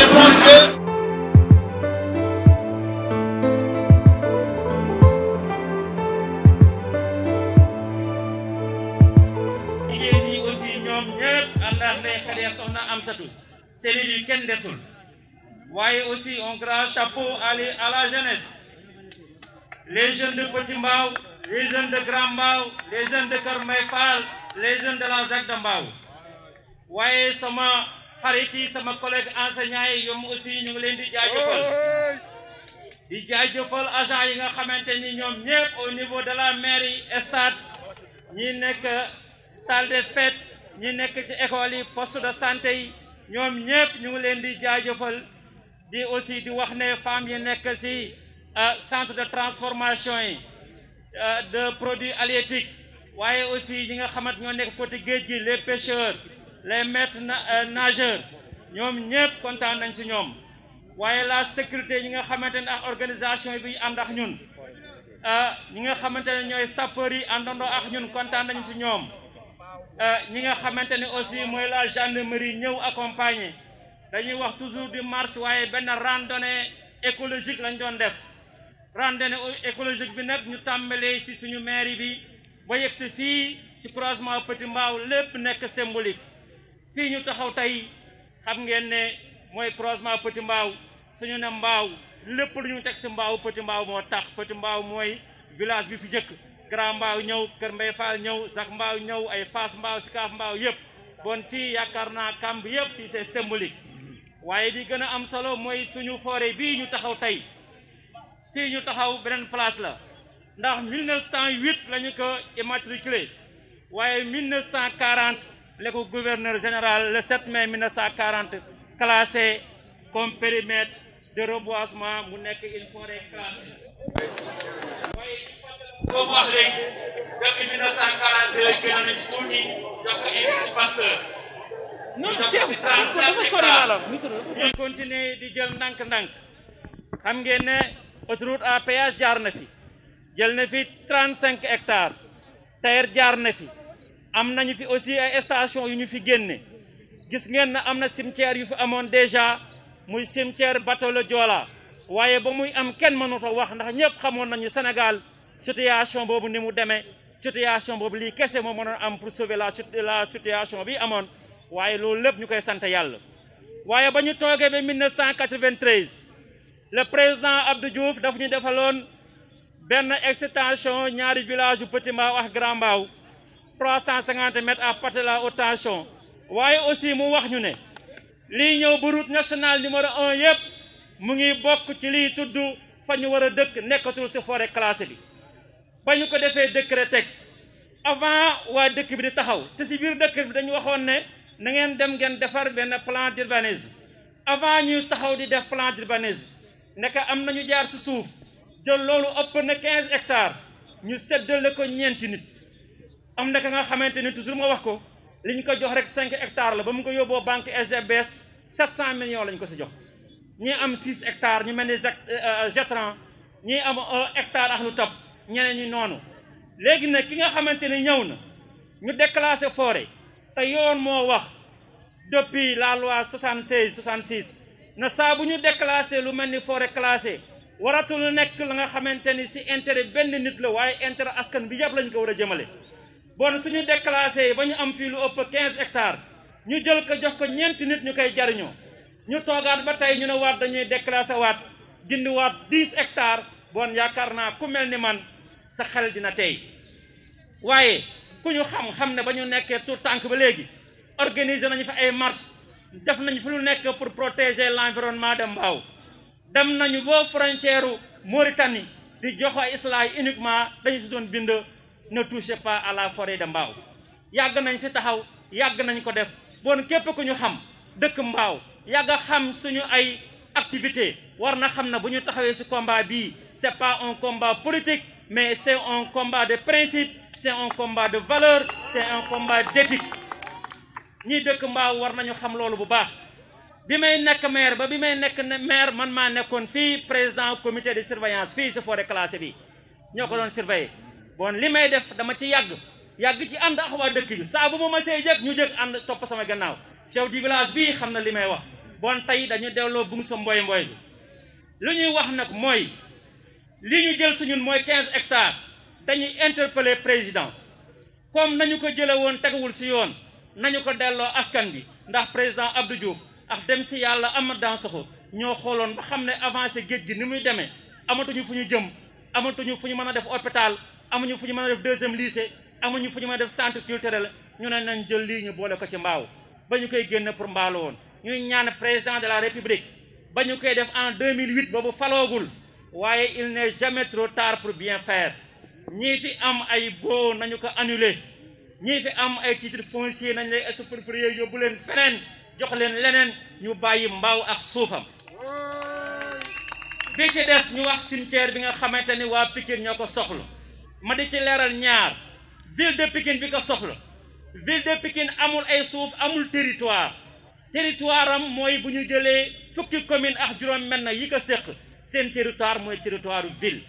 je pense que voyez aussi un grand chapeau à la jeunesse, les jeunes de Petit Mbao, les jeunes de Grand Mbao, les jeunes de Kër Mbaye Fall, les jeunes de la ZAC de Mbao. Voyez sama xarit yi sama collègue enseignants yi ñoom aussi ñu ngi leen di jaajëfal agent yi nga xamante ni ñoom ñëpp au niveau de la mairie stade ñi nekk salle de fête ñi nekk ci école yi poste de santé yi ñoom ñëpp ñu ngi leen di jaajëfal di aussi di wax ne femmes yi nekk ci centre de transformation yi de produits halieutiques waaye aussi ñi nga xamante ñoo nekk côté géej gi les pêcheurs les maîtres nageurs ñoom ñëpp kontaan nañ ci ñoom waaye la sécurité ñi nga xamante ne ak organisation bi ànd ak ñun ñi nga xamante ne ñooy sapeurs yi àndandoo ak ñun kontaan nañ ci ñoom ñi nga xamante ne aussi mooy la gendarmerie ñëw accompagner dañuy wax toujours di marche waaye benn randonnée écologique lañ doon def randonnée écologique bi nag ñu tàmbalee ci suñu mairie bi ba yegg si fii ci croisement Petit Mbao lépp nekk symbolique fii ñu taxaw tey xam ngeen ne mooy croisement Petit Mbao suñu ne Mbao lépp lu ñu teg ci Mbao Petit Mbao moo tax Petit Mbao mooy village bi fi jëkk Grand Mbao ñëw Kër Mbaye Fall ñëw Zac Mbao ñëw ay Fass Mbao Sicap Mbao yëpp bon fii yaakaar naa kamb yëpp fii c'est symbolique waaye di gën a am solo mooy suñu forêt bii ñu taxaw tey fii ñu taxaw beneen place la ndax 1908 la ñu ko immatriculé waaye 1940 la ko gouverneur général le 7 mai 1940 classé comme périmètre de reboisement mu nekk une forêt classée waaye boobu wax léegi depuis 1942 gën na ci tuuti jox ko Institut Pasteur non ñu continuer di jël ndànk-ndànk xam ngeen ne autoroute à péage jaar na fi jël na fi 35 hectares TER jaar na fi am nañu fi aussi ay station yu ñu fi génne gis ngeen na am na cimetière yu fi amoon déjà muy cimetière bateau le Joola waaye ba muy am kenn mënut a wax ndax ñëpp xamoon nañu Sénégal situation boobu ni mu demee situation boobu lii kese moo mënoon am pour sauver la situation bi amoon waaye loolu lépp ñu koy sant yàlla waaye ba ñu toogee ba 1993 le président Abdou Diouf daf ñu defaloon benn extension ñaari village yu Petit Mbao ak Grand Mbao 350 mètres à partir de la haute tension waaye aussi mu wax ñu ne lii ñëw ba route nationale numéro 1 yëpp mu ngi bokk ci liy tudd fa ñu war a dëkk nekkatul ci forêt classée bi ba ñu ko defee décret teg avant waa dëkk bi di taxaw te ci biir dëkk bi dañu waxoon ne na ngeen dem ngeen defar benn plan d'urbanisme avant ñuy taxaw di def plan d'urbanisme nekk am nañu jaar ci suuf jël loolu ëpp na 15 hectares ñu seddale ko ñeenti nit am na ka nga xamante ni toujours ma wax ko li ñu ko jox rek 5 hectares la ba mu ko yóbboo banque SGBS 700 millions lañ ko ci jox ñii am 6 hectares ñu mel ni Jetran ñii am 1 hectare ak lu topp ñeneen ñi noonu léegi nag ki nga xamante ni ñëw na ñu déclassé forêt te yoon moo wax depuis la loi 76 na saa bu ñu déclassé lu mel ni forêt classée waratul nekk la nga xamante ni ci intérêt benn nit la waaye intérêt askan bi yëpp lañ ko war a jëmale bon suñu déclassé ba ñu am fii lu ëpp 15 hectares ñu jël ko jox ko ñeenti nit ñu koy jariñoo ñu toogaat ba tey ñu ne waat dañuy déclassé waat dindi waat 10 hectares bon yaakaar naa ku mel ni man sa xel dina tey waaye ku ñu xam ne ba ñu nekkee tout tànk ba léegi organiser nañu fa ay marche def nañu fi lu nekk pour protéger l'environnement de Mbao dem nañu boo frontière Mauritanie di jox ay islaay uniquement dañu si doon bind ne touchez pas à la forêt de Mbao yàgg nañ si taxaw yàgg nañ ko def bon képp ku ñu xam dëkk Mbao yàgg xam suñu ay activité war na xam na bu ñu taxawee si combat bii c'est pas un combat politique mais c'est un combat de principe c'est un combat de valeur c'est un combat d'éthique ñii dëkk Mbao war nañu xam loolu bu baax bi may nekk maire ba bi may nekk maire man maa nekkoon fii président comité de surveillance fii si forêt classée bi ñoo ko doon surveiller bon li may def dama ci yàgg ci ànd ak waa dëkk bi saa bu ma masee jëkk ñu jëkk ànd topp sama gannaaw chef du village bii xam na li may wax bon tey dañu delloo bu sa mboy mboy bi lu ñuy wax nag mooy li ñu jël suñun mooy 15 hectares dañuy interpeller président comme nañu ko jële woon teguwul si yoon nañu ko delloo askan bi ndax président Abdou Diouf ak dem si yàlla Amath Dansokho ñoo xooloon ba xam ne avancé géej gi ni muy demee amatuñu fu ñu jëm amatuñu fu ñu mën a def hôpital amuñu fu ñu mën a def deuxième lycée amuñu fu ñu mën a def centre culturel ñu ne nañ jël lii ñu boole ko ci mbaaw ba ñu koy génn pour mbaalu woon ñuy ñaan président de la république ba ñu koy def en 2008 boobu faloogul waaye il n'est jamais trop tard pour bien faire ñii fi am ay boo nañu ko annuler ñii fi am ay titre foncier nañ lay exproprier yóbbu leen feneen jox leen leneen ñu bàyyi mbaaw ak suufam bi ci des ñu wax cimetière bi nga xamante ni waa Pikine ñoo ko soxla ma di ci leeral ñaar ville de Pikine bi ko soxla ville de Pikine amul ay suuf amul territoire am mooy bu ñu jëlee fukki commune ak juróom-benn yi ko séq seen territoire mooy territoire ville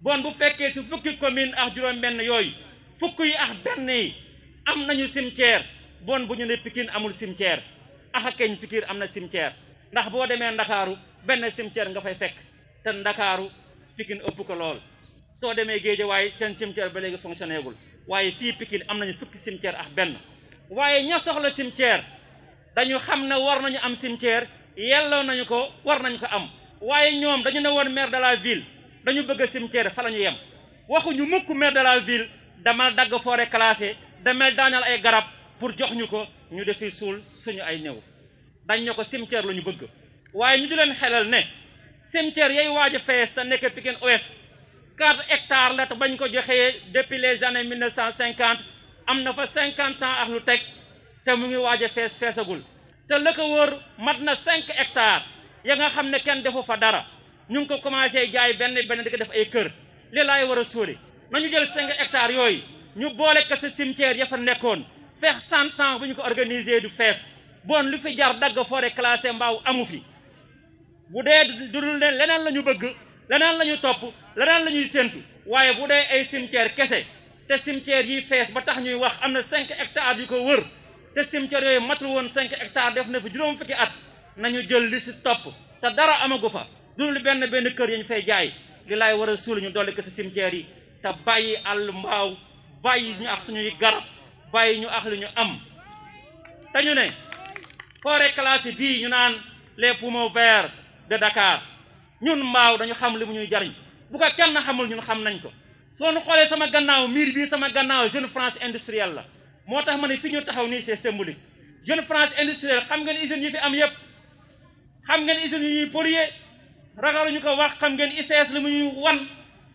bon bu fekkee ci fukki commune ak juróom-benn yooyu fukk yi ak benn yi am nañu cimetière bon bu ñu ne Pikine amul cimetière ak keñ Pikine am na cimetière ndax boo demee Ndakaaru benn cimetière nga fay fekk te Ndakaaru Pikine ëpp ko lool soo demee Géejawaay seen cimetière ba léegi fonctionné gul waaye fii Pikine am nañu fukki cimetière ak benn waaye ña soxla cimetière dañu xam ne war nañu am cimetière yelloo nañu ko war nañu ko am waaye ñoom dañu ne woon maire de la ville dañu bëgg a cimetière fa la ñu yem waxuñu mukk maire de la ville dama dagg forêt classée damel daanal ay garab pour jox ñu ko ñu defi suul suñu ay néew dañ ne ko cimetière la ñu bëgg waaye ñu di leen xelal ne cimetière yay waaj a fees te nekk Pikine Ouest 4 hectares la te bañ ko joxee depuis les années 1950 am na fa 50 ans ak lu teg te mu ngi waaj a feesagul te la ko wër mat na 5 hectares ya nga xam ne kenn defu fa dara ñu ngi ko commencé jaay benn di ko def ay kër li laay war a sóoli nañu jël 5 hectares yooyu ñu boole ko sa cimetière ya fa nekkoon feex 100 ans bu ñu ko organisé du fees bon lu fi jar dagg forêt classée mbaaw amu fi bu dee dudul ne leneen la ñu bëgg leneen la ñu topp leneen la ñuy séntu waaye bu dee ay cimetière kese te cimetière yi fees ba tax ñuy wax am na 5 hectares yu ko wër te cimetière yooyu matul woon 5 hectares def na fi juróom fukki at nañu jël li si topp te dara amagu fa dul benn kër yañ fay jaay li laay war a suul ñu dolli ko si cimetière yi te bàyyi àll mbaaw bàyyi ñu ak suñuy garab bàyyi ñu ak li ñu am te ñu ne forêt classée bii ñu naan les poumons verts de Dakar ñun mbaaw dañu xam li mu ñuy jariñ bu ko kenn xamul ñun xam nañ ko soo nu xoolee sama gannaaw miir bii sama gannaaw Jeune France industrielle la moo tax ma ne fi ñu taxaw nii c'est symbolique Jeune France industrielle xam ngeen usines yi fi am yëpp xam ngeen usines yi ñuy polluer ragaluñu ko wax xam ngeen ICS li mu ñuy wan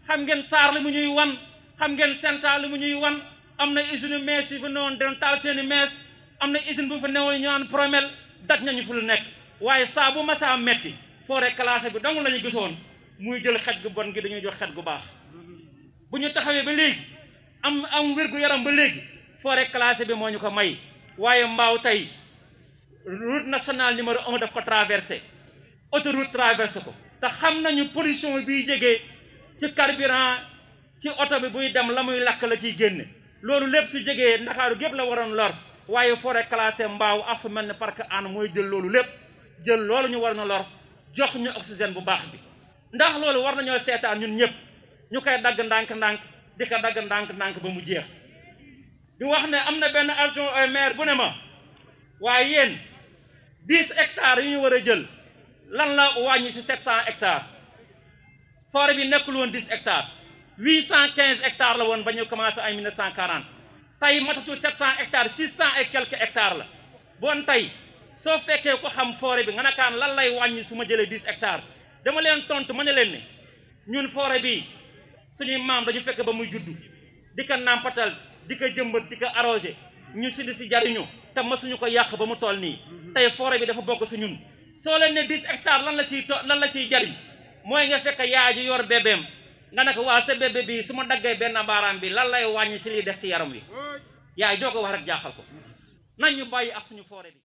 xam ngeen SAR li mu ñuy wan xam ngeen Senta li mu ñuy wan am na usine mees yi fa newoon doon taal seeni mees am na usine bu fa newoon ñu naan Promel daj nañu fu lu nekk waaye saa bu masaa metti forêt classée bi dong la ñu gisoon muy jël xet gu bon gi dañuy jox xet gu baax bu ñu taxawee ba léegi am wér-gu yaram ba léegi forêt classée bi moo ñu ko may waaye mbaaw tey route nationale numéro 1 daf ko traversé autoroute traversé ko te xam nañu pollution biy jógee ci carburant ci oto bi buy dem la muy lakk la ciy génne loolu lépp su jógee Ndakaaru gépp la waroon lor waaye forêt classée mbaaw ak fu mel ne parc Hann mooy jël loolu lépp jël loolu ñu war na lor jox ñu oxygène bu baax bi ndax loolu war nañoo seetaan ñun ñëpp ñu koy dagg ndànk-ndànk di ko dagg ndànk-ndànk ba mu jeex di wax ne am na benn adjoint au maire bu ne ma waaye yéen 10 hectares yu ñu war a jël lan la wàññi si 700 hectares forêt bi nekkul woon 10 hectares 815 hectares la woon ba ñu commencé ay 1940 tey matatul 700 hectares 600 et quelques hectares la bon tey soo fekkee ko xam forêt bi nga nakaan lan lay wàññi su ma jëlee 10 hectares dama leen tontu ma ne leen ne ñun forêt bi suñuy maam dañu fekk ba muy juddu di ko nàmpatal di ko jëmbat di ko arrosé ñu si jariñu te masuñu ko yàq ba mu toll nii tey forêt bi dafa bokk si ñun soo leen ne 10 hectares lan la siy jariñ mooy nga fekk yaay ji yor bébéem nga ne ko waa sa bébé bi su ma daggee benn baaraam bi lan lay wàññi si liy des si yaram wi yaay doo ko wax rek jaaxal ko nañ ñu bàyyi ak suñu forêt bi